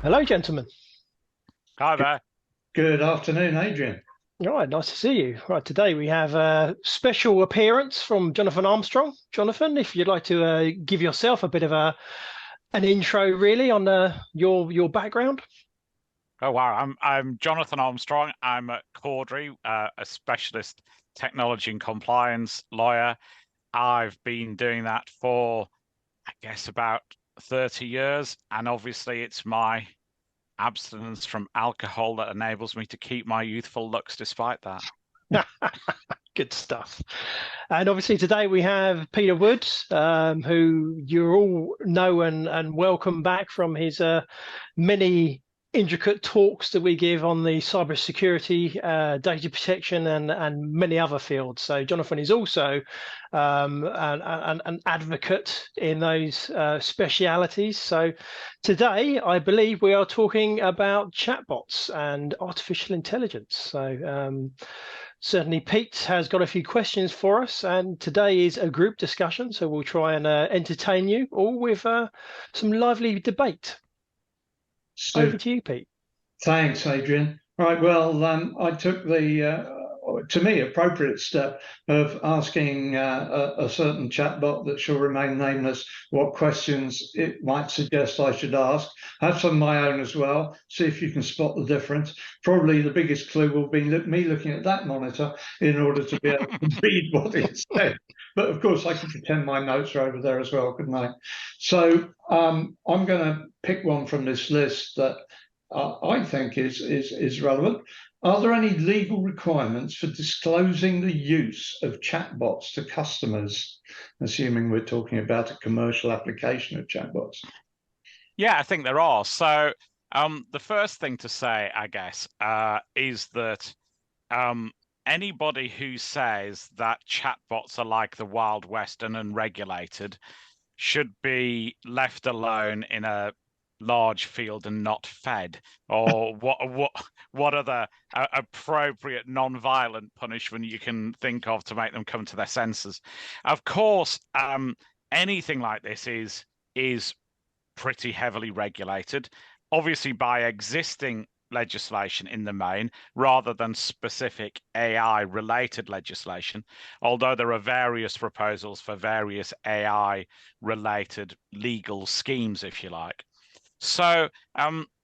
Hello, gentlemen. Hi there. Good afternoon, Adrian. All right, nice to see you. Right, today we have a special appearance from Jonathan Armstrong. Jonathan, if you'd like to give yourself a bit of an intro, really, on your background. Oh wow, I'm Jonathan Armstrong. I'm at Caudry, a specialist technology and compliance lawyer. I've been doing that for, I guess, about 30 years, and obviously it's my abstinence from alcohol that enables me to keep my youthful looks despite that. Good stuff. And obviously today we have Peter Wood, who you all know and welcome back from his many intricate talks that we give on the cybersecurity, data protection, and many other fields. So Jonathan is also an advocate in those specialities. So today, I believe we are talking about chatbots and artificial intelligence. So certainly Pete has got a few questions for us, and today is a group discussion, so we'll try and entertain you all with some lively debate. Over So, to you, Pete. thanks, Adrian. Right, well, I took the, to me, appropriate step of asking a certain chatbot that shall remain nameless what questions it might suggest I should ask. Have some of my own as well, see if you can spot the difference. Probably the biggest clue will be me looking at that monitor in order to be able to read what it said. But of course, I can pretend my notes are over there as well, couldn't I? So I'm going to pick one from this list that I think is relevant. Are there any legal requirements for disclosing the use of chatbots to customers, assuming we're talking about a commercial application of chatbots? Yeah, I think there are. So the first thing to say, I guess, is that anybody who says that chatbots are like the Wild West and unregulated should be left alone in a large field and not fed, or what other appropriate non-violent punishment you can think of to make them come to their senses. Of course, anything like this is pretty heavily regulated, obviously by existing legislation in the main rather than specific AI related legislation, although there are various proposals for various AI related legal schemes, if you like. So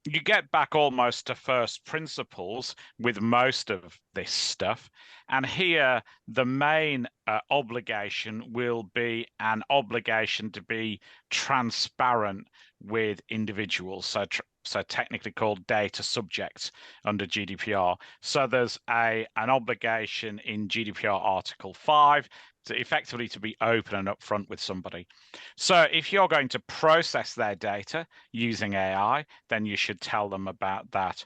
you get back almost to first principles with most of this stuff. And here, the main obligation will be an obligation to be transparent with individuals. So technically called data subjects under GDPR. So there's an obligation in GDPR Article 5 to effectively to be open and upfront with somebody. So if you're going to process their data using AI, then you should tell them about that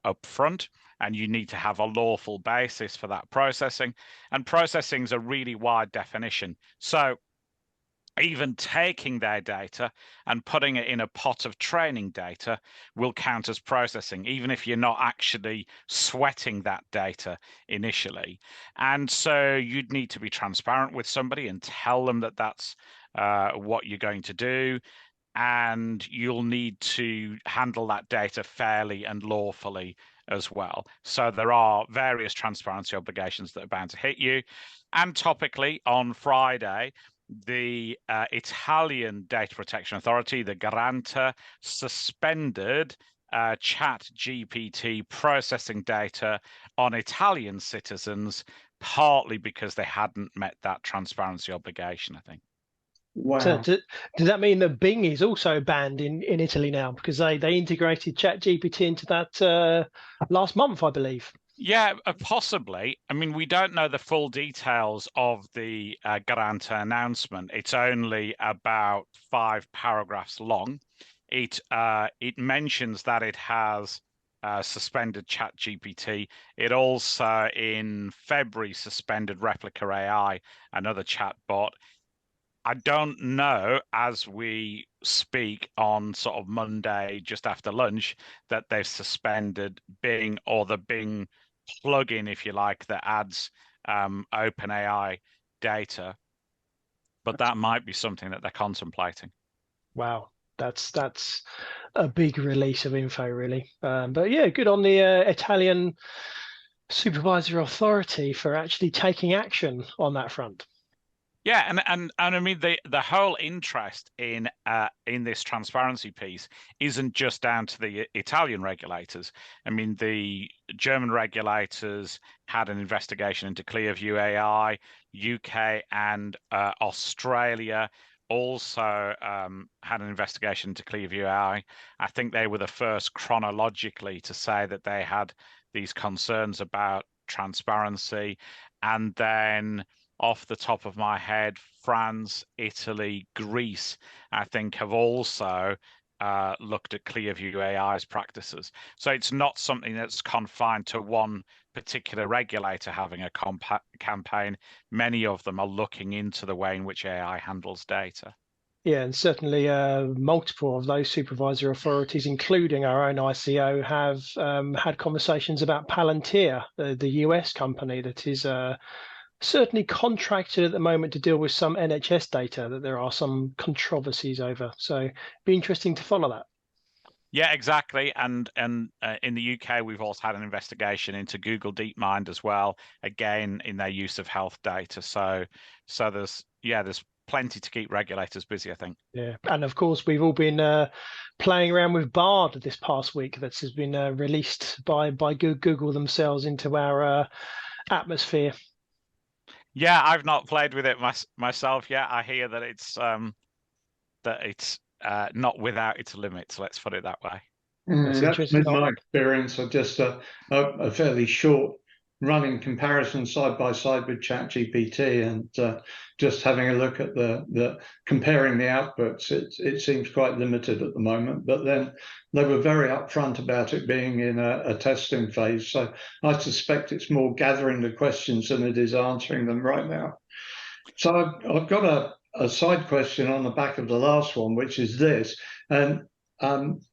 upfront, and you need to have a lawful basis for that processing. And processing is a really wide definition. So even taking their data and putting it in a pot of training data will count as processing, even if you're not actually sweating that data initially. And so you'd need to be transparent with somebody and tell them that that's what you're going to do. And you'll need to handle that data fairly and lawfully as well. So there are various transparency obligations that are bound to hit you. And topically, on Friday, the Italian Data Protection Authority, the Garante, suspended ChatGPT processing data on Italian citizens, partly because they hadn't met that transparency obligation, I think. So Wow. does that mean that Bing is also banned in Italy now because they integrated ChatGPT into that last month, I believe? Yeah, possibly. I mean, we don't know the full details of the Garante announcement. It's only about 5 paragraphs long. It mentions that it has suspended ChatGPT. It also, in February, suspended Replica AI, another chatbot. I don't know, as we speak on sort of Monday, just after lunch, that they've suspended Bing, or the Bing plugin, if you like, that adds OpenAI data. But that might be something that they're contemplating. Wow. That's a big release of info, really. But yeah, good on the Italian supervisor authority for actually taking action on that front. Yeah, and I mean the whole interest in this transparency piece isn't just down to the Italian regulators. I mean, the German regulators had an investigation into Clearview AI, UK and Australia also had an investigation into Clearview AI. I think they were the first chronologically to say that they had these concerns about transparency, and then off the top of my head, France, Italy, Greece, I think have also looked at Clearview AI's practices. So it's not something that's confined to one particular regulator having a campaign. Many of them are looking into the way in which AI handles data. Yeah, and certainly multiple of those supervisor authorities, including our own ICO, have had conversations about Palantir, the US company that is certainly contracted at the moment to deal with some NHS data that there are some controversies over. So it'd be interesting to follow that. Yeah, exactly. And in the UK, we've also had an investigation into Google DeepMind as well, again in their use of health data. So there's plenty to keep regulators busy, I think. Yeah, and of course we've all been playing around with Bard this past week. That has been released by Google themselves into our atmosphere. Yeah, I've not played with it myself yet. I hear that it's not without its limits. Let's put it that way. That's been my experience of just a fairly short running comparison side by side with ChatGPT, and just having a look at the comparing the outputs. It seems quite limited at the moment, but then they were very upfront about it being in a testing phase. So I suspect it's more gathering the questions than it is answering them right now. So I've got a side question on the back of the last one, which is this. And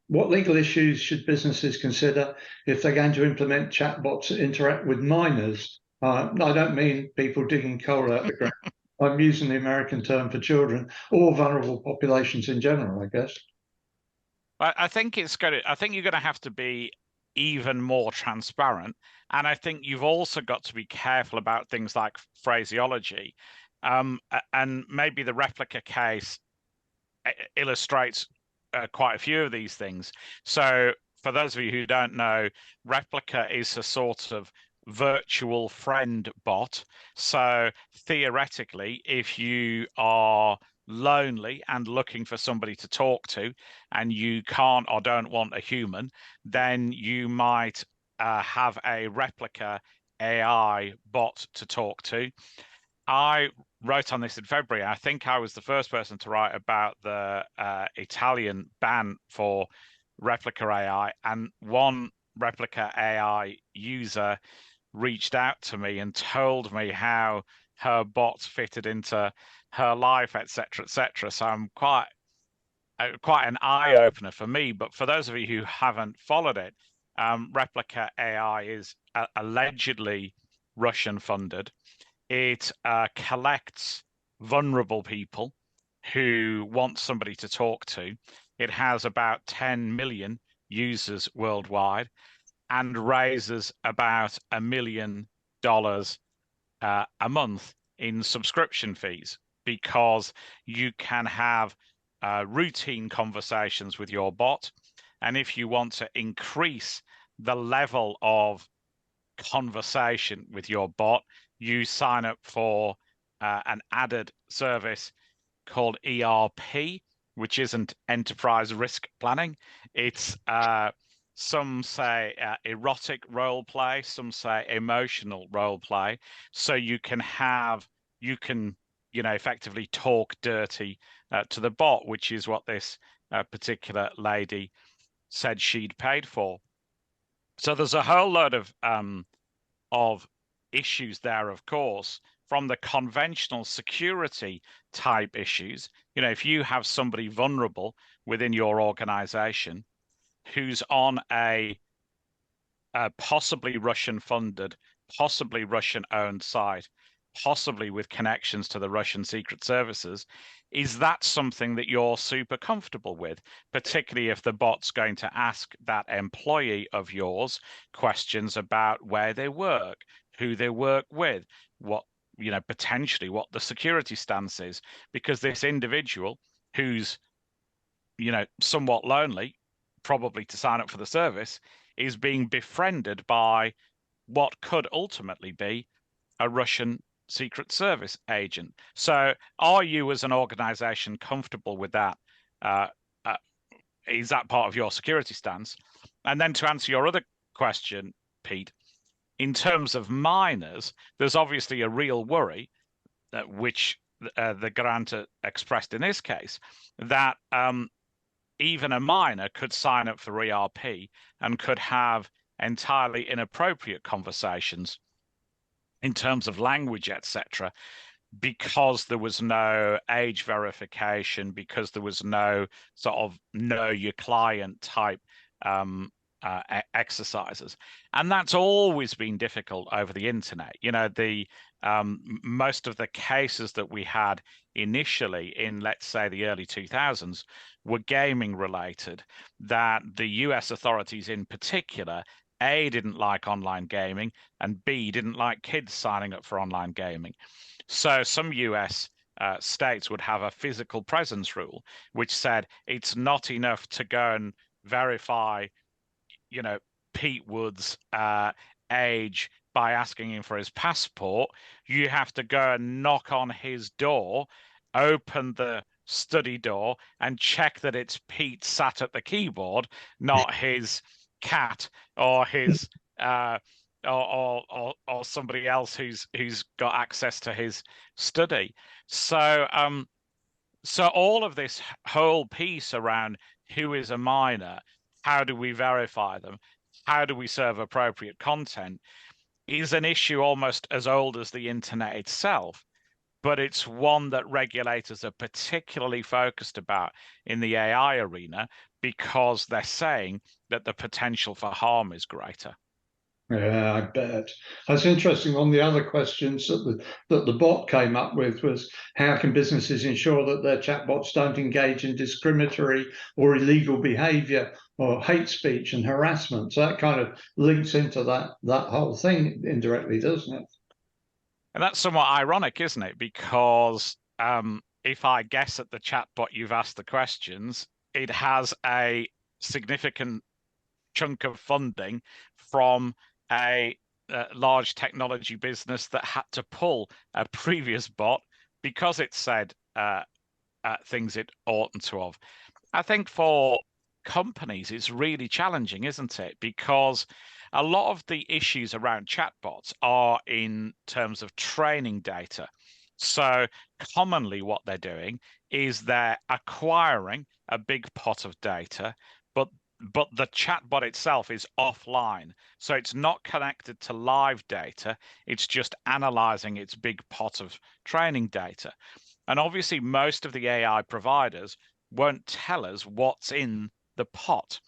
what legal issues should businesses consider if they're going to implement chatbots that interact with minors? I don't mean people digging coal out of the ground. I'm using the American term for children or vulnerable populations in general, I guess. I think you're going to have to be even more transparent, and I think you've also got to be careful about things like phraseology, and maybe the replica case illustrates quite a few of these things. So for those of you who don't know, replica is a sort of virtual friend bot. So theoretically, if you are lonely and looking for somebody to talk to and you can't or don't want a human, then you might have a replica AI bot to talk to. I wrote on this in February. I think I was the first person to write about the Italian ban for replica AI, and one replica AI user reached out to me and told me how her bots fitted into her life, etc., etc. So I'm quite an eye opener for me. But for those of you who haven't followed it, replica AI is allegedly Russian funded. It collects vulnerable people who want somebody to talk to. It has about 10 million users worldwide and raises about $1 million a month in subscription fees, because you can have routine conversations with your bot. And if you want to increase the level of conversation with your bot, you sign up for an added service called ERP, which isn't enterprise risk planning. It's some say erotic role play, some say emotional role play. So you can effectively talk dirty to the bot, which is what this particular lady said she'd paid for. So there's a whole load of issues there, of course, from the conventional security type issues. If you have somebody vulnerable within your organization who's on a possibly Russian funded, possibly Russian owned site, possibly with connections to the Russian secret services, is that something that you're super comfortable with, particularly if the bot's going to ask that employee of yours questions about where they work, who they work with, what, potentially what the security stance is, because this individual who's, somewhat lonely, probably to sign up for the service, is being befriended by what could ultimately be a Russian Secret Service agent. So are you as an organization comfortable with that? Uh, uh, is that part of your security stance? And then to answer your other question, Pete, in terms of minors, there's obviously a real worry, which the grantor expressed in this case, that even a minor could sign up for ERP and could have entirely inappropriate conversations in terms of language, etc., because there was no age verification, because there was no sort of know your client type exercises. And that's always been difficult over the internet. The most of the cases that we had initially in, let's say, the early 2000s were gaming related, that the US authorities in particular, A, didn't like online gaming, and B, didn't like kids signing up for online gaming. So some US states would have a physical presence rule, which said it's not enough to go and verify, Pete Wood's age by asking him for his passport. You have to go and knock on his door, open the study door, and check that it's Pete sat at the keyboard, not his cat or his or somebody else who's got access to his study. So so all of this whole piece around who is a minor, how do we verify them, how do we serve appropriate content, is an issue almost as old as the internet itself, but it's one that regulators are particularly focused about in the AI arena because they're saying that the potential for harm is greater. Yeah, I bet. That's interesting. One of the other questions that the bot came up with was, how can businesses ensure that their chatbots don't engage in discriminatory or illegal behavior or hate speech and harassment? So that kind of links into that whole thing indirectly, doesn't it? And that's somewhat ironic, isn't it? Because if I guess at the chatbot you've asked the questions, it has a significant chunk of funding from a large technology business that had to pull a previous bot because it said things it oughtn't to have. I think for companies, it's really challenging, isn't it? Because a lot of the issues around chatbots are in terms of training data. So commonly what they're doing is they're acquiring a big pot of data, but the chatbot itself is offline. So it's not connected to live data. It's just analyzing its big pot of training data. And obviously, most of the AI providers won't tell us what's in the pot.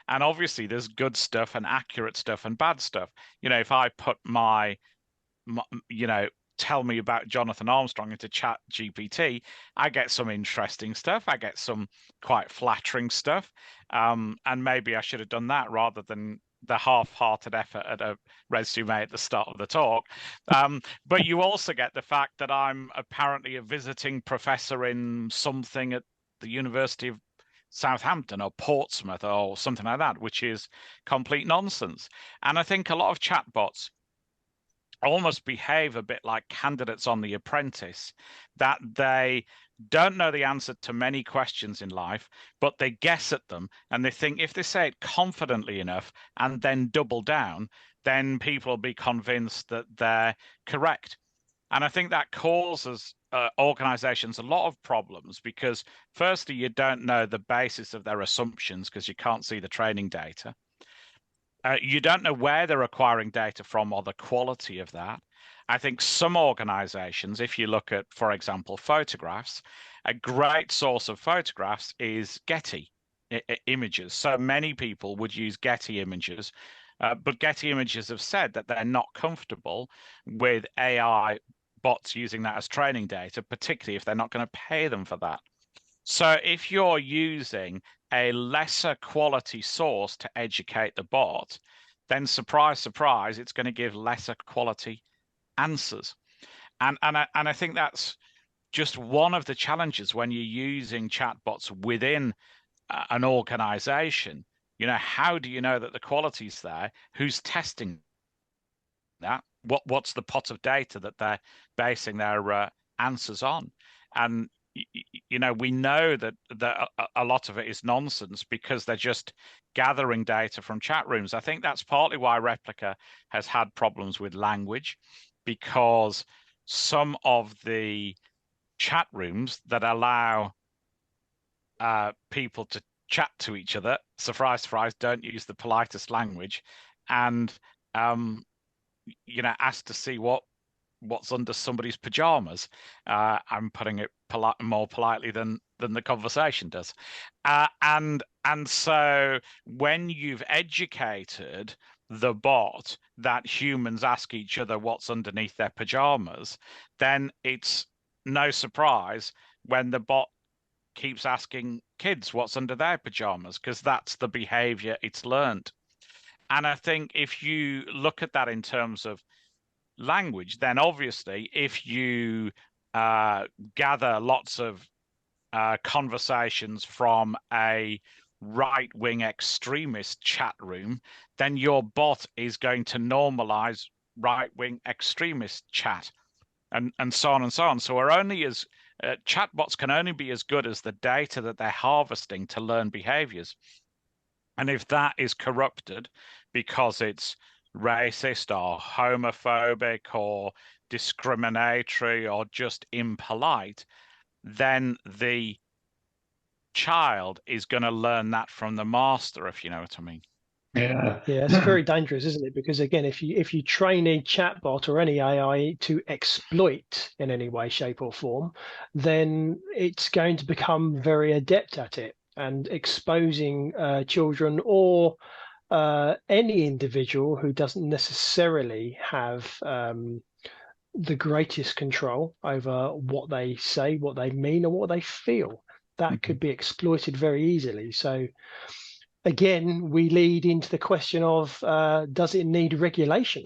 And obviously, there's good stuff and accurate stuff and bad stuff. If I put my tell me about Jonathan Armstrong into Chat GPT, I get some interesting stuff. I get some quite flattering stuff. And maybe I should have done that rather than the half-hearted effort at a resume at the start of the talk. But you also get the fact that I'm apparently a visiting professor in something at the University of Southampton or Portsmouth or something like that, which is complete nonsense. And I think a lot of chatbots almost behave a bit like candidates on The Apprentice, that they don't know the answer to many questions in life, but they guess at them, and they think if they say it confidently enough and then double down, then people will be convinced that they're correct. And I think that causes organizations a lot of problems because, firstly, you don't know the basis of their assumptions because you can't see the training data. You don't know where they're acquiring data from or the quality of that. I think some organizations, if you look at, for example, photographs, a great source of photographs is Getty images. So many people would use Getty images, but Getty images have said that they're not comfortable with AI bots using that as training data, particularly if they're not going to pay them for that. So if you're using a lesser quality source to educate the bot, then surprise, surprise, it's going to give lesser quality answers. And I think that's just one of the challenges when you're using chatbots within an organization. You know, how do you know that the quality's there? Who's testing that? What's the pot of data that they're basing their answers on? And you know, we know that a lot of it is nonsense because they're just gathering data from chat rooms. I think that's partly why Replica has had problems with language, because some of the chat rooms that allow people to chat to each other, surprise, surprise, don't use the politest language, and you know, ask to see what's under somebody's pajamas. I'm putting it more politely than the conversation does. And so when you've educated the bot that humans ask each other what's underneath their pajamas, then it's no surprise when the bot keeps asking kids what's under their pajamas, because that's the behavior it's learned. And I think if you look at that in terms of language, then obviously if you gather lots of conversations from a right-wing extremist chat room, then your bot is going to normalize right-wing extremist chat, and so on and so on. So we're only as chatbots can only be as good as the data that they're harvesting to learn behaviors. And if that is corrupted because it's racist or homophobic or discriminatory or just impolite, then the child is going to learn that from the master, if you know what I mean. Yeah, it's very dangerous, isn't it? Because again, if you train a chatbot or any AI to exploit in any way, shape, or form, then it's going to become very adept at it and exposing children or any individual who doesn't necessarily have the greatest control over what they say, what they mean, or what they feel. That could be exploited very easily. So again, we lead into the question of does it need regulation?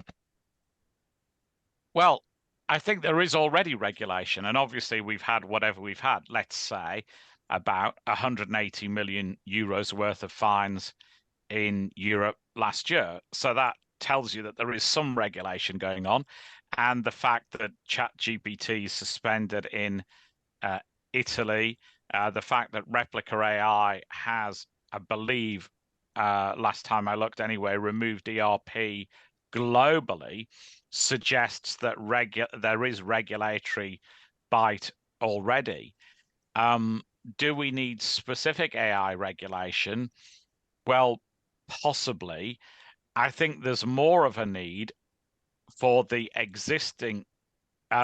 Well, I think there is already regulation, and obviously we've had whatever we've had, let's say about 180 million euros worth of fines in Europe last year. So that tells you that there is some regulation going on. And the fact that ChatGPT is suspended in Italy, the fact that Replica AI has, I believe, last time I looked anyway, removed ERP globally, suggests that there is regulatory bite already. Do we need specific AI regulation? Well, possibly. I think there's more of a need for the existing,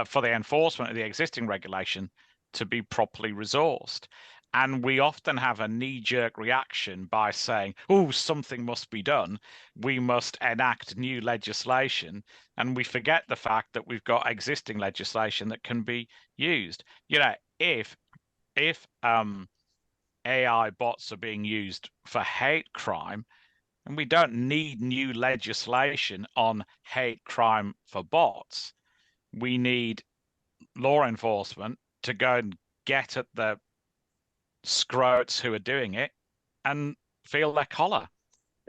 for the enforcement of the existing regulation to be properly resourced. And we often have a knee-jerk reaction by saying, oh, something must be done. We must enact new legislation. And we forget the fact that we've got existing legislation that can be used. You know, if AI bots are being used for hate crime, and we don't need new legislation on hate crime for bots. We need law enforcement to go and get at the scroats who are doing it and feel their collar.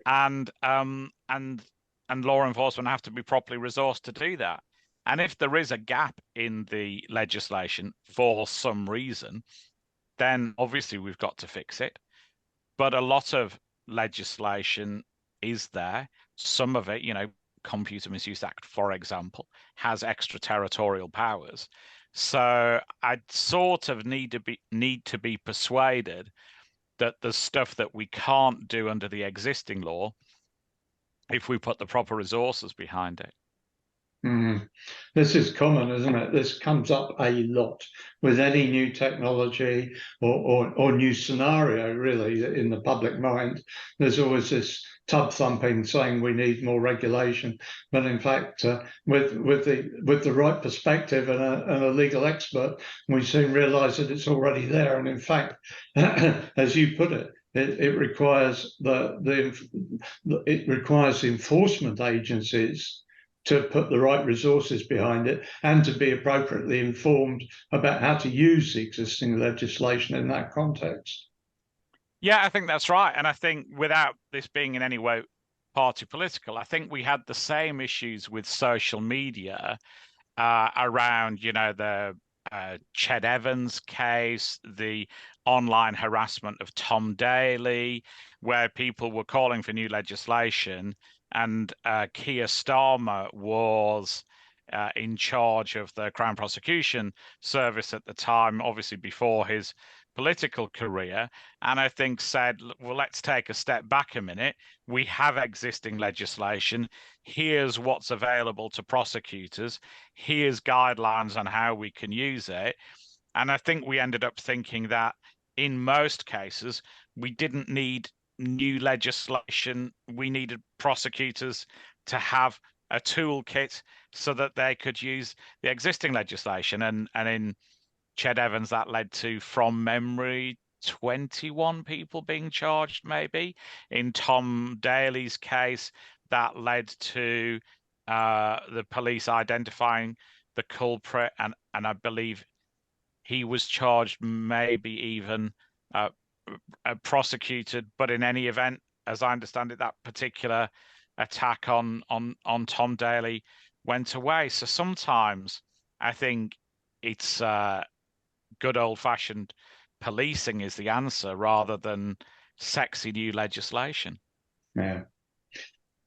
And law enforcement have to be properly resourced to do that. And if there is a gap in the legislation for some reason, then obviously we've got to fix it. But a lot of legislation is there. Some of it, you know, Computer Misuse Act, for example, has extraterritorial powers. So I'd sort of need to be persuaded that there's stuff that we can't do under the existing law if we put the proper resources behind it. This is common, isn't it? This comes up a lot with any new technology or new scenario, really, in the public mind. There's always this tub thumping, saying we need more regulation. But in fact, with the right perspective and a legal expert, we soon realise that it's already there. And in fact, as you put it, it requires it requires the enforcement agencies to put the right resources behind it and to be appropriately informed about how to use the existing legislation in that context. Yeah, I think that's right. And I think without this being in any way party political, I think we had the same issues with social media around, the Ched Evans case, the online harassment of Tom Daley, where people were calling for new legislation, and Keir Starmer was in charge of the Crown Prosecution Service at the time, obviously before his political career, and I think said, well, let's take a step back a minute. We have existing legislation. Here's what's available to prosecutors. Here's guidelines on how we can use it. And I think we ended up thinking that in most cases, we didn't need new legislation. We needed prosecutors to have a toolkit so that they could use the existing legislation. And in Ched Evans, that led to, from memory, 21 people being charged, maybe. In Tom Daley's case, that led to the police identifying the culprit, and I believe he was charged, maybe even prosecuted. But in any event, as I understand it, that particular attack on Tom Daley went away. So sometimes I think it's good old-fashioned policing is the answer rather than sexy new legislation. Yeah.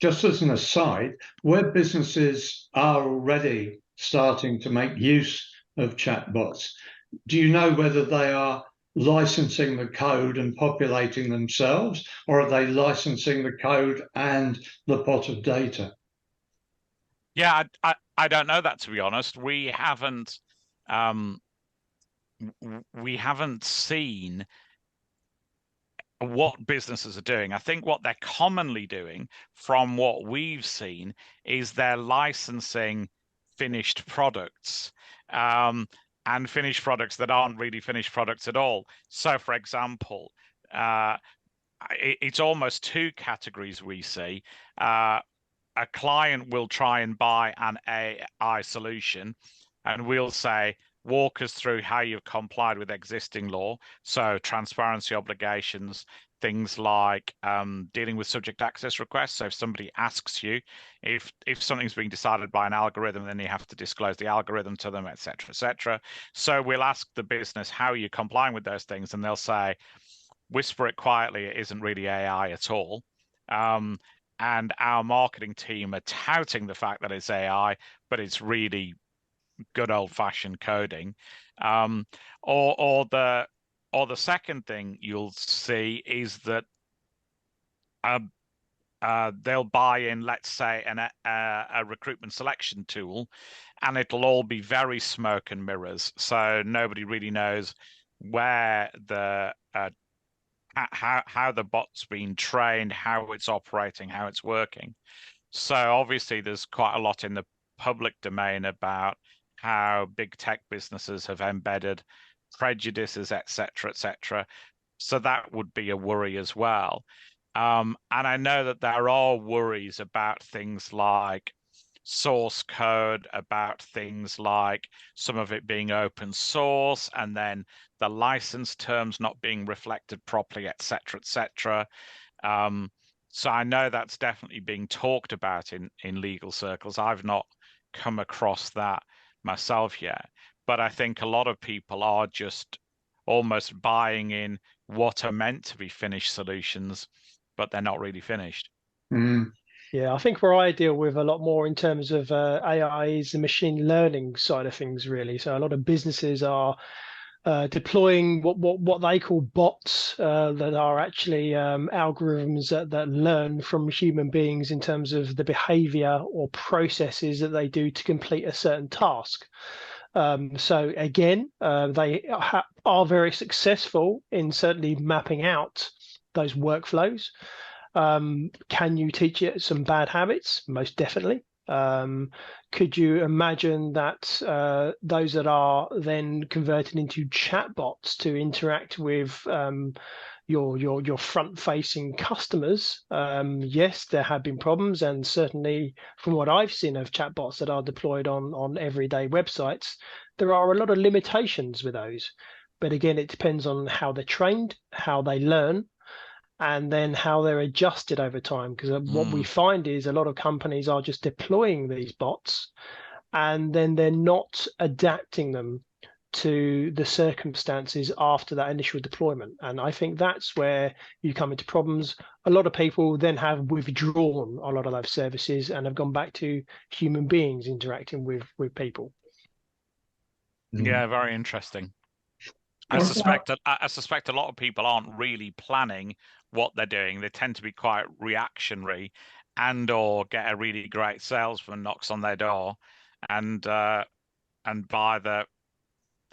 Just as an aside, where businesses are already starting to make use of chatbots, do you know whether they are licensing the code and populating themselves, or are they licensing the code and the pot of data? Yeah, I don't know that, to be honest. We haven't seen what businesses are doing. I think what they're commonly doing, from what we've seen, is they're licensing finished products, and finished products that aren't really finished products at all. So, for example, it's almost two categories we see. A client will try and buy an AI solution, and we'll say, walk us through how you've complied with existing law. So transparency obligations, things like dealing with subject access requests. So if somebody asks you if something's being decided by an algorithm, then you have to disclose the algorithm to them, et cetera, et cetera. So we'll ask the business, how are you complying with those things? And they'll say, whisper it quietly, it isn't really AI at all. And our marketing team are touting the fact that it's AI, but it's really good old-fashioned coding. Or the second thing you'll see is that they'll buy in, let's say, a recruitment selection tool, and it'll all be very smoke and mirrors. So nobody really knows where the how the bot's been trained, how it's operating, how it's working. So obviously there's quite a lot in the public domain about how big tech businesses have embedded prejudices, et cetera, et cetera. So that would be a worry as well. And I know that there are worries about things like source code, about things like some of it being open source, and then the license terms not being reflected properly, et cetera, et cetera. So I know that's definitely being talked about in legal circles. I've not come across that myself yet, but I think a lot of people are just almost buying in what are meant to be finished solutions, but they're not really finished. Yeah, I think where I deal with a lot more in terms of AI is the machine learning side of things, really. So a lot of businesses are deploying what they call bots that are actually algorithms that learn from human beings in terms of the behavior or processes that they do to complete a certain task. So again, they are very successful in certainly mapping out those workflows. Can you teach it some bad habits? Most definitely. Could you imagine that those that are then converted into chatbots to interact with your front-facing customers? Yes, there have been problems, and certainly from what I've seen of chatbots that are deployed on everyday websites, there are a lot of limitations with those. But again, it depends on how they're trained, how they learn, and then how they're adjusted over time. Because what we find is a lot of companies are just deploying these bots and then they're not adapting them to the circumstances after that initial deployment. And I think that's where you come into problems. A lot of people then have withdrawn a lot of those services and have gone back to human beings interacting with people. Yeah, very interesting. I suspect a lot of people aren't really planning what they're doing. They tend to be quite reactionary, and or get a really great salesman knocks on their door, and buy the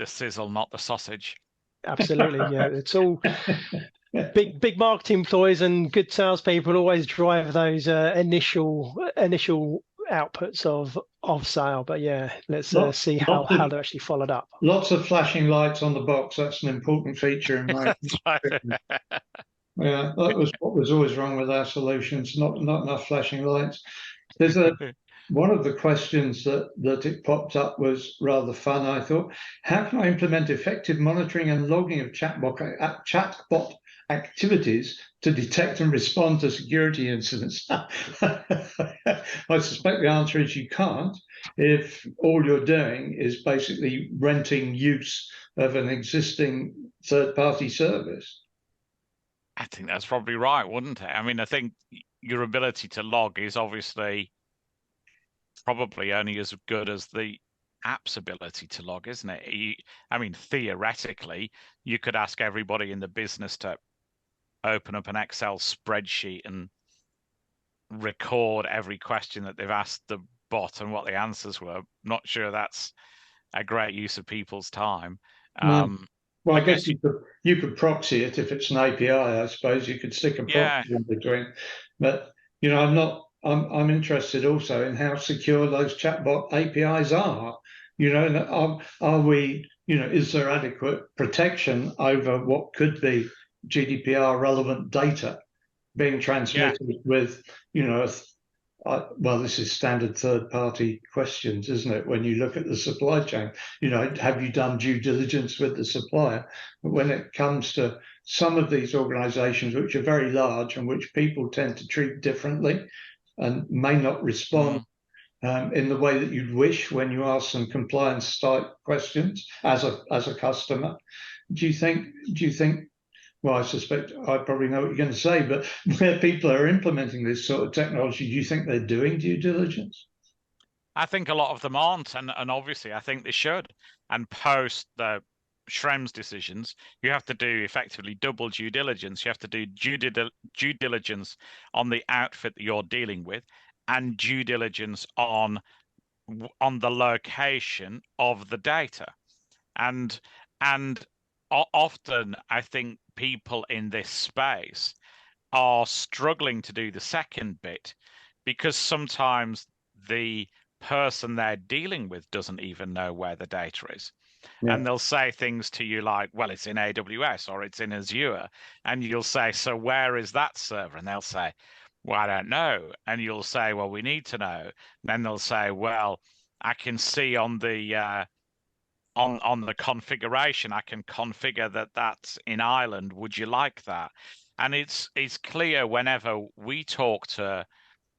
sizzle, not the sausage. Absolutely, yeah. It's all big marketing ploys, and good salespeople always drive those initial outputs of sale. But yeah, let's see how they're actually followed up. Lots of flashing lights on the box. That's an important feature in my opinion. Yeah, that was what was always wrong with our solutions. Not enough flashing lights. There's one of the questions that it popped up was rather fun, I thought. How can I implement effective monitoring and logging of chatbot activities to detect and respond to security incidents? I suspect the answer is you can't, if all you're doing is basically renting use of an existing third-party service. I think that's probably right, wouldn't it? I mean, I think your ability to log is obviously probably only as good as the app's ability to log, isn't it? I mean, theoretically, you could ask everybody in the business to open up an Excel spreadsheet and record every question that they've asked the bot and what the answers were. Not sure that's a great use of people's time. Well, I guess you could proxy it if it's an API. I suppose you could stick a proxy in between. But you know, I'm interested also in how secure those chatbot APIs are. You know, are we? You know, is there adequate protection over what could be GDPR relevant data being transmitted with, you know, well, this is standard third-party questions, isn't it? When you look at the supply chain, you know, have you done due diligence with the supplier? But when it comes to some of these organizations, which are very large and which people tend to treat differently and may not respond in the way that you'd wish when you ask some compliance-type questions as a customer, do you think? Well, I suspect I probably know what you're going to say, but where people are implementing this sort of technology, do you think they're doing due diligence? I think a lot of them aren't, and obviously I think they should. And post the Schrems decisions, you have to do effectively double due diligence. You have to do due diligence on the outfit that you're dealing with, and due diligence on the location of the data. And often I think people in this space are struggling to do the second bit, because sometimes the person they're dealing with doesn't even know where the data is. And they'll say things to you like, well, it's in AWS or it's in Azure. And you'll say, so where is that server? And they'll say, well, I don't know. And you'll say, well, we need to know. And then they'll say, well, I can see on the on the configuration, I can configure that that's in Ireland. Would you like that? And it's clear whenever we talk to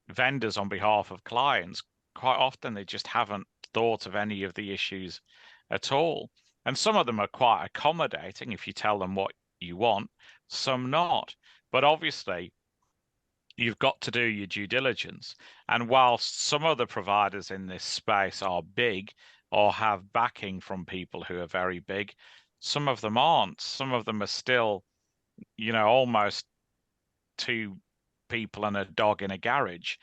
vendors on behalf of clients, quite often they just haven't thought of any of the issues at all. And some of them are quite accommodating if you tell them what you want, some not. But obviously, you've got to do your due diligence. And whilst some other providers in this space are big or have backing from people who are very big, some of them aren't. Some of them are still, you know, almost two people and a dog in a garage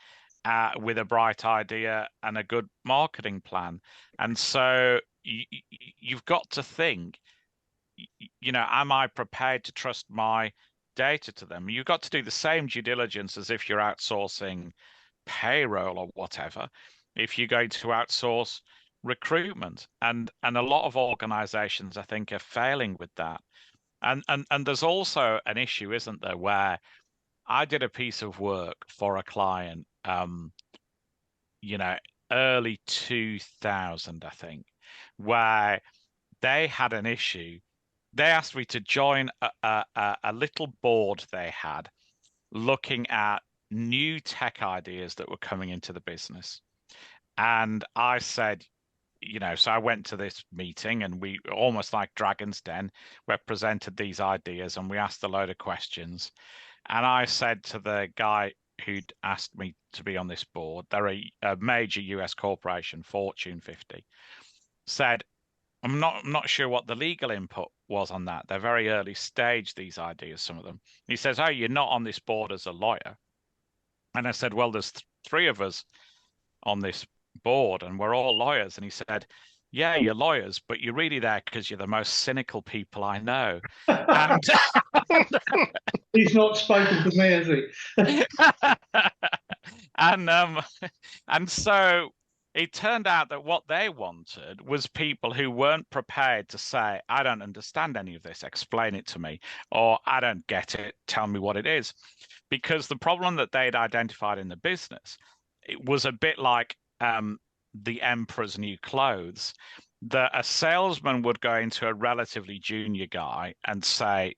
with a bright idea and a good marketing plan. And so you've got to think, you know, am I prepared to trust my data to them. You've got to do the same due diligence as if you're outsourcing payroll or whatever, if you're going to outsource recruitment. And a lot of organizations, I think, are failing with that. And there's also an issue, isn't there, where I did a piece of work for a client, early 2000, I think, where they had an issue. They asked me to join a little board they had looking at new tech ideas that were coming into the business. And I said, so I went to this meeting, and we, almost like Dragon's Den, represented these ideas, and we asked a load of questions. And I said to the guy who'd asked me to be on this board, they're a major US corporation, Fortune 50, said, I'm not sure what the legal input was on that. They're very early stage, these ideas, some of them. He says, oh, you're not on this board as a lawyer. And I said, well, there's three of us on this board, and we're all lawyers. And he said, yeah, you're lawyers, but you're really there because you're the most cynical people I know. And he's not spoken to me, has he? and so it turned out that what they wanted was people who weren't prepared to say, I don't understand any of this, explain it to me, or I don't get it, tell me what it is. Because the problem that they'd identified in the business, it was a bit like the emperor's new clothes, that a salesman would go into a relatively junior guy and say,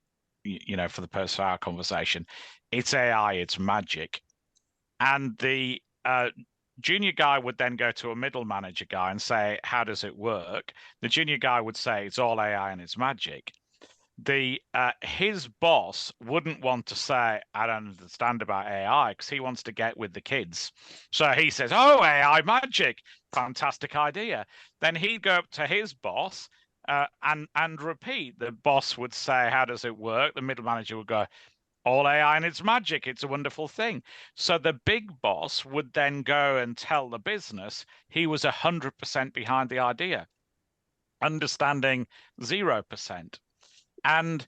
for the purpose of our conversation, it's AI, it's magic. And the junior guy would then go to a middle manager guy and say, how does it work? The junior guy would say, it's all AI and it's magic. His boss wouldn't want to say, I don't understand about AI, because he wants to get with the kids. So he says, oh, AI magic, fantastic idea. Then he'd go up to his boss and repeat. The boss would say, how does it work? The middle manager would go, all AI and it's magic. It's a wonderful thing. So the big boss would then go and tell the business he was 100% behind the idea, understanding 0%. And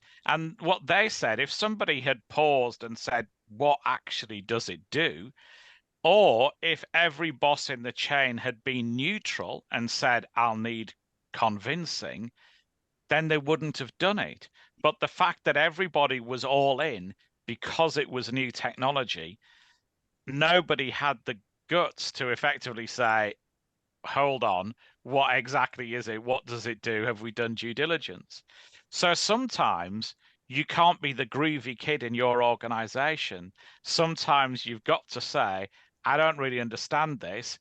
what they said, if somebody had paused and said, what actually does it do? Or if every boss in the chain had been neutral and said, I'll need convincing, then they wouldn't have done it. But the fact that everybody was all in because it was new technology, nobody had the guts to effectively say, hold on, what exactly is it? What does it do? Have we done due diligence? So sometimes you can't be the groovy kid in your organization. Sometimes you've got to say, I don't really understand this.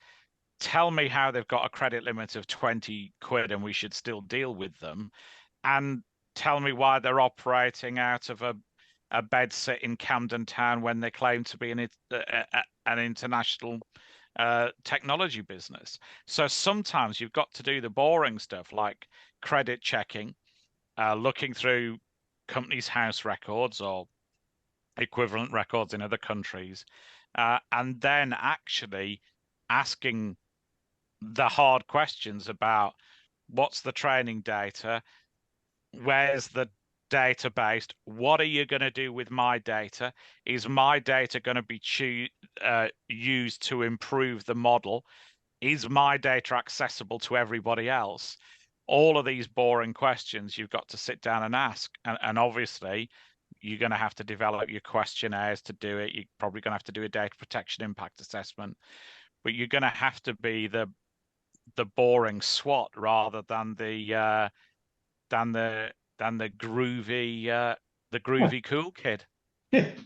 Tell me how they've got a credit limit of 20 quid and we should still deal with them. And tell me why they're operating out of a bedsit in Camden Town when they claim to be an international technology business. So sometimes you've got to do the boring stuff like credit checking, looking through companies' house records or equivalent records in other countries, and then actually asking the hard questions about what's the training data, where's the data based, what are you going to do with my data, is my data going to be used to improve the model, is my data accessible to everybody else? All of these boring questions you've got to sit down and ask, and obviously you're going to have to develop your questionnaires to do it. You're probably going to have to do a data protection impact assessment, but you're going to have to be the boring SWOT rather than the groovy cool kid.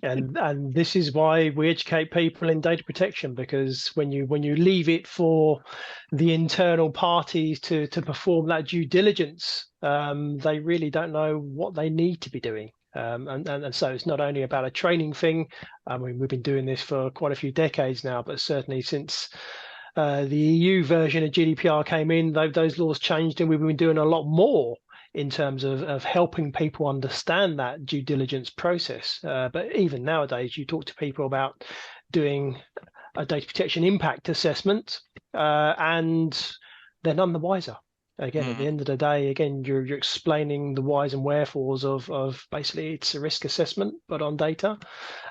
And this is why we educate people in data protection, because when you leave it for the internal parties to perform that due diligence, they really don't know what they need to be doing. And so it's not only about a training thing. I mean, we've been doing this for quite a few decades now, but certainly since the EU version of GDPR came in, those laws changed, and we've been doing a lot more in terms of helping people understand that due diligence process. But even nowadays, you talk to people about doing a data protection impact assessment, and they're none the wiser. Again, at the end of the day, again, you're explaining the whys and wherefores of basically it's a risk assessment, but on data,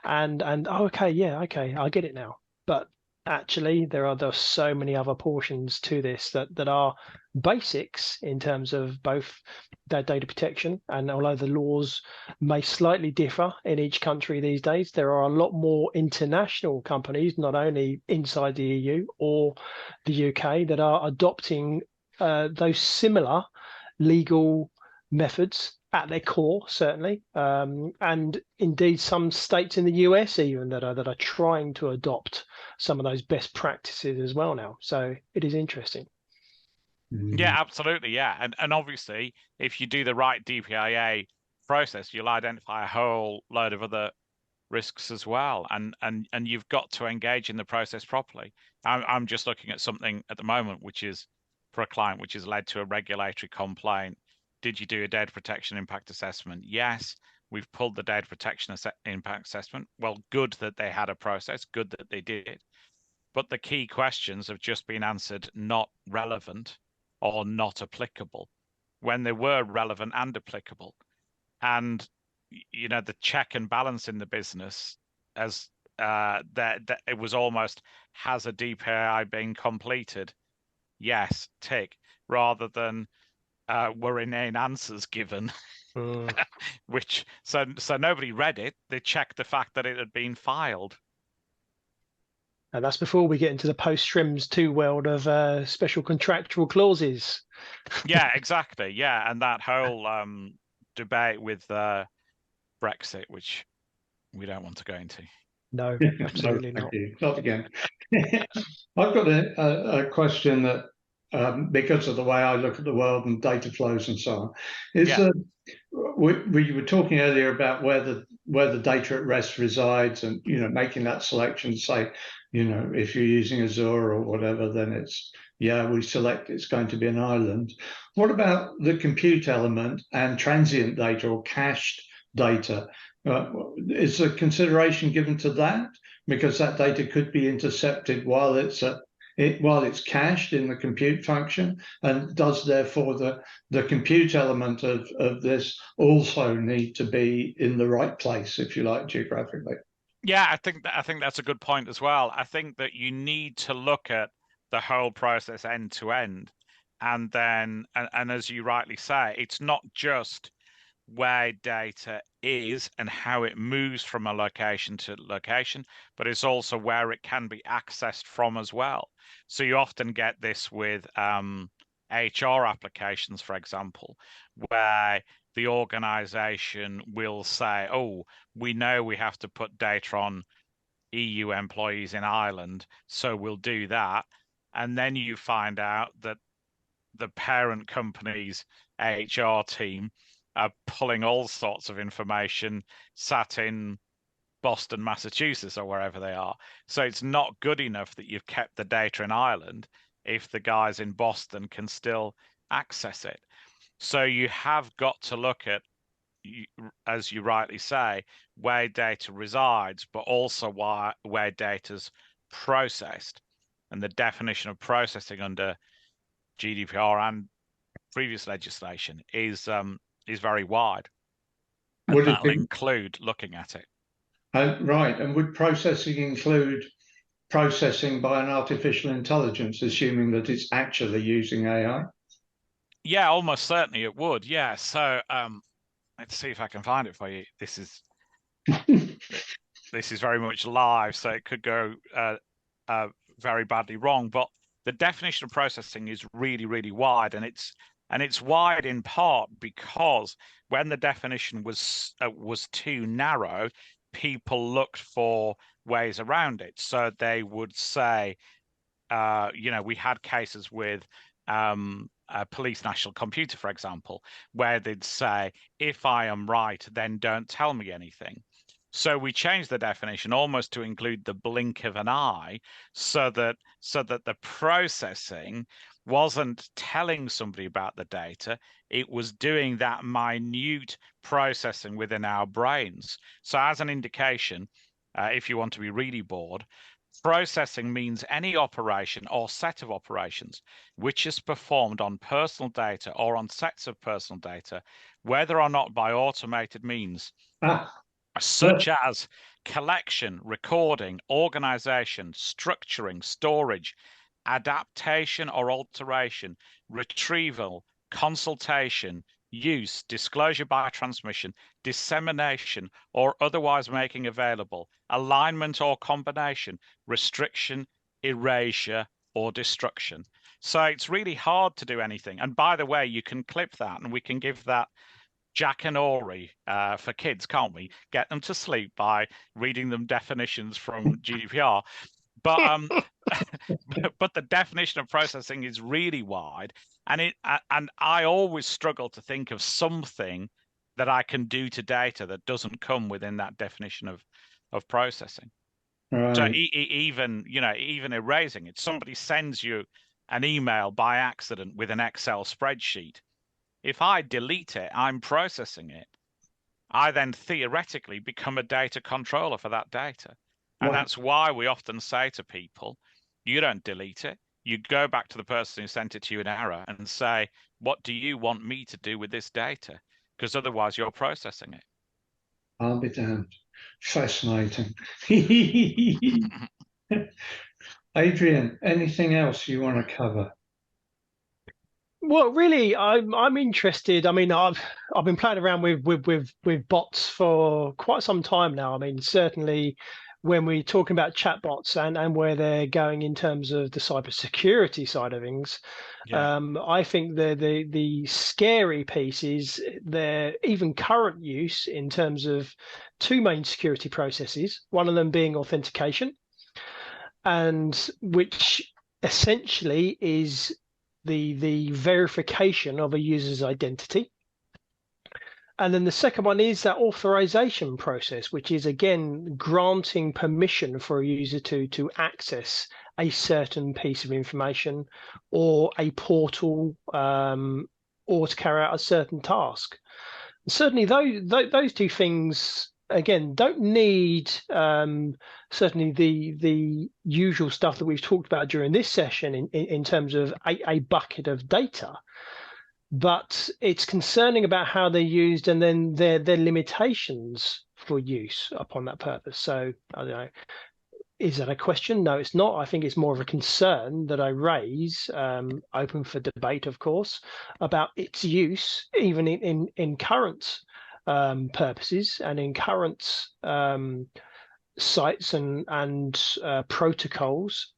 and oh, okay, I get it now. But actually, there's so many other portions to this that are basics in terms of both that data protection. And although the laws may slightly differ in each country these days, there are a lot more international companies, not only inside the EU or the UK, that are adopting those similar legal methods at their core, certainly, and indeed some states in the US even that are trying to adopt some of those best practices as well now. So it is interesting. Yeah, absolutely. Yeah, and obviously, if you do the right DPIA process, you'll identify a whole load of other risks as well, and you've got to engage in the process properly. I'm just looking at something at the moment, which is for a client, which has led to a regulatory complaint. Did you do a data protection impact assessment? Yes, we've pulled the data protection impact assessment. Well, good that they had a process, good that they did. But the key questions have just been answered not relevant or not applicable when they were relevant and applicable. And you know, the check and balance in the business as that it was almost, has a DPI been completed? Yes, tick, rather than were inane answers given, which so nobody read it. They checked the fact that it had been filed. And that's before we get into the post-Shrims 2 world of special contractual clauses. Yeah, exactly. Yeah, and that whole debate with Brexit, which we don't want to go into. No, absolutely no, not. Not again. I've got a question that, because of the way I look at the world and data flows and so on, is we were talking earlier about where the data at rest resides, and making that selection. Say, if you're using Azure or whatever, then we select it's going to be an island. What about the compute element and transient data or cached data? Is a consideration given to that, because that data could be intercepted while it's cached in the compute function, and does therefore the compute element of this also need to be in the right place, if you like, geographically? Yeah, I think that's a good point as well. I think that you need to look at the whole process end to end, and then and as you rightly say, it's not just where data is and how it moves from a location to location, but it's also where it can be accessed from as well. So you often get this with HR applications, for example, where the organization will say, oh, we know we have to put data on EU employees in Ireland, so we'll do that. And then you find out that the parent company's HR team are pulling all sorts of information sat in Boston, Massachusetts, or wherever they are. So it's not good enough that you've kept the data in Ireland if the guys in Boston can still access it. So you have got to look at, as you rightly say, where data resides, but also where data's processed. And the definition of processing under GDPR and previous legislation is very wide, and that'll include looking at it. Right, and would processing include processing by an artificial intelligence, assuming that it's actually using AI? Yeah, almost certainly it would. Yeah, so let's see if I can find it for you. This is this is very much live, so it could go very badly wrong. But the definition of processing is really, really wide, and it's wide in part because when the definition was too narrow, people looked for ways around it. So they would say, we had cases with a police national computer, for example, where they'd say, if I am right, then don't tell me anything. So we changed the definition almost to include the blink of an eye, so that the processing wasn't telling somebody about the data, it was doing that minute processing within our brains. So as an indication, if you want to be really bored, Processing means any operation or set of operations which is performed on personal data or on sets of personal data, whether or not by automated means, such as collection, recording, organization, structuring, storage, adaptation or alteration, retrieval, consultation, use, disclosure by transmission, dissemination, or otherwise making available, alignment or combination, restriction, erasure, or destruction. So it's really hard to do anything. And by the way, you can clip that and we can give that Jack and Ori for kids, can't we? Get them to sleep by reading them definitions from GDPR. But but the definition of processing is really wide, and I always struggle to think of something that I can do to data that doesn't come within that definition of processing. Right. So even even erasing it, somebody sends you an email by accident with an Excel spreadsheet. If I delete it, I'm processing it. I then theoretically become a data controller for that data. And that's why we often say to people, you don't delete it. You go back to the person who sent it to you in error and say, what do you want me to do with this data? Because otherwise you're processing it. I'll be damned. Fascinating. Adrian, anything else you want to cover? Well, really, I'm interested. I mean, I've been playing around with bots for quite some time now. I mean, certainly when we're talking about chatbots and where they're going in terms of the cybersecurity side of things, I think the scary piece is their even current use in terms of two main security processes. One of them being authentication, and which essentially is the verification of a user's identity. And then the second one is that authorization process, which is again granting permission for a user to access a certain piece of information or a portal or to carry out a certain task. And certainly those two things again don't need certainly the usual stuff that we've talked about during this session in terms of a bucket of data, but it's concerning about how they're used and then their limitations for use upon that purpose. So I don't know, is that a question? No, it's not. I think it's more of a concern that I raise, open for debate, of course, about its use even in current purposes and in current sites and protocols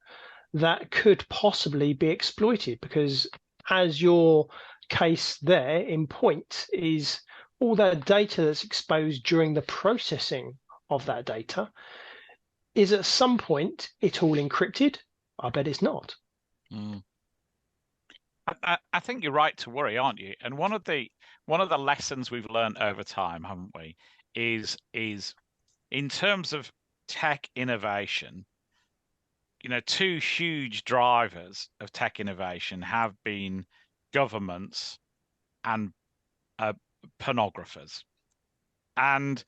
that could possibly be exploited, because as your case there in point is all that data that's exposed during the processing of that data, is at some point it all encrypted? I bet it's not. I think you're right to worry, aren't you? And one of the lessons we've learned over time, haven't we, is in terms of tech innovation, two huge drivers of tech innovation have been governments and pornographers. And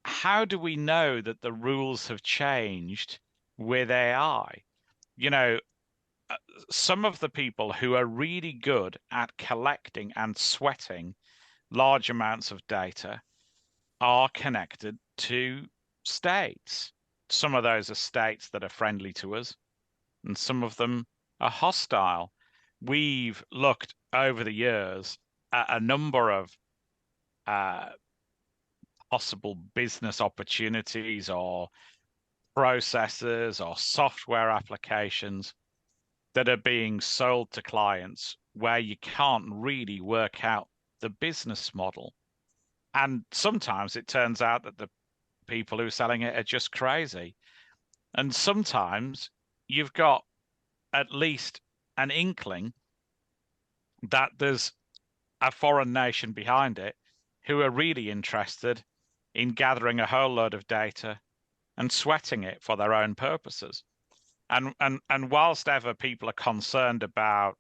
how do we know that the rules have changed with AI? Some of the people who are really good at collecting and sweating large amounts of data are connected to states. Some of those are states that are friendly to us, and some of them are hostile. We've looked over the years at a number of possible business opportunities or processes or software applications that are being sold to clients where you can't really work out the business model. And sometimes it turns out that the people who are selling it are just crazy. And sometimes you've got at least an inkling that there's a foreign nation behind it who are really interested in gathering a whole load of data and sweating it for their own purposes. And whilst ever people are concerned about,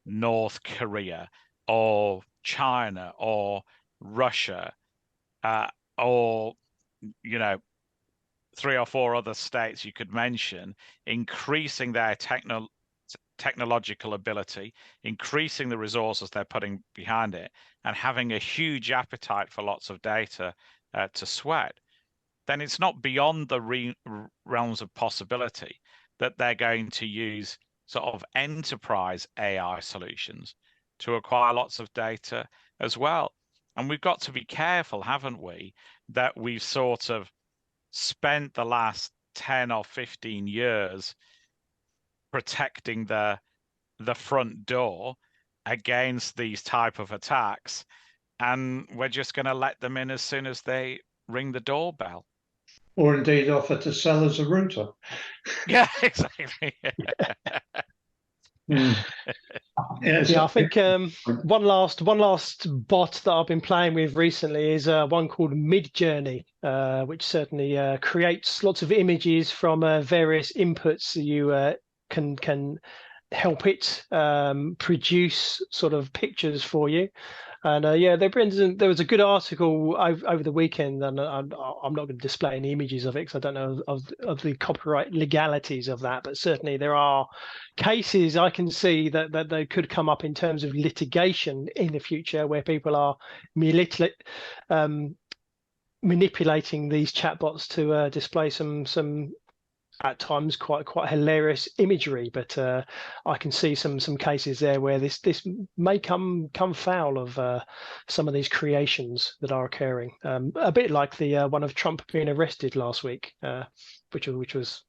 North Korea or China or Russia or, 3 or 4 other states you could mention, increasing their technological ability, increasing the resources they're putting behind it, and having a huge appetite for lots of data to sweat, then it's not beyond the realms of possibility that they're going to use sort of enterprise AI solutions to acquire lots of data as well. And we've got to be careful, haven't we, that we've sort of spent the last 10 or 15 years protecting the front door against these type of attacks, and we're just going to let them in as soon as they ring the doorbell. Or indeed offer to sell as a router. Yeah, exactly. Yeah, I think one last bot that I've been playing with recently is one called Midjourney, which certainly creates lots of images from various inputs that you can help it produce sort of pictures for you. And yeah, there was a good article over the weekend, and I'm not going to display any images of it because I don't know of the copyright legalities of that. But certainly there are cases I can see that they could come up in terms of litigation in the future where people are manipulating these chatbots to display some at times quite hilarious imagery, but I can see some cases there where this may come foul of some of these creations that are occurring. A bit like the one of Trump being arrested last week, which was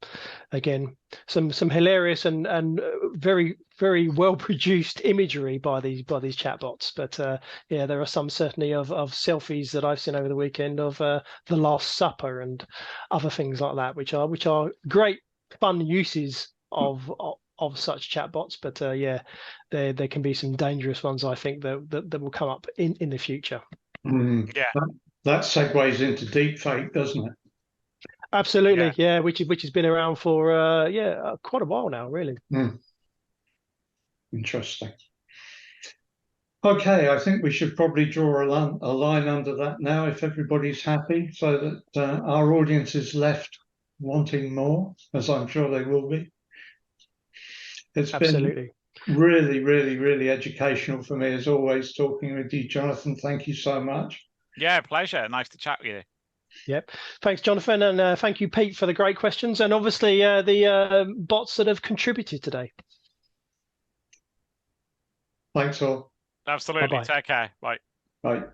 again some hilarious and very well produced imagery by these chatbots. But yeah, there are some certainly of selfies that I've seen over the weekend of the Last Supper and other things like that, which are great fun uses of such chatbots. But yeah, there can be some dangerous ones, I think, that will come up in the future. Yeah, that segues into deepfake, doesn't it? Absolutely, yeah, which has been around for quite a while now, really. Interesting. Okay, I think we should probably draw a line under that now, if everybody's happy, so that our audience is left wanting more, as I'm sure they will be. It's absolutely been really educational for me, as always, talking with you, Jonathan. Thank you so much. Yeah, pleasure. Nice to chat with you. Yep. Thanks, Jonathan, and thank you, Pete, for the great questions, and obviously the bots that have contributed today. Thanks all. Absolutely. Bye-bye. Take care. Bye. Bye.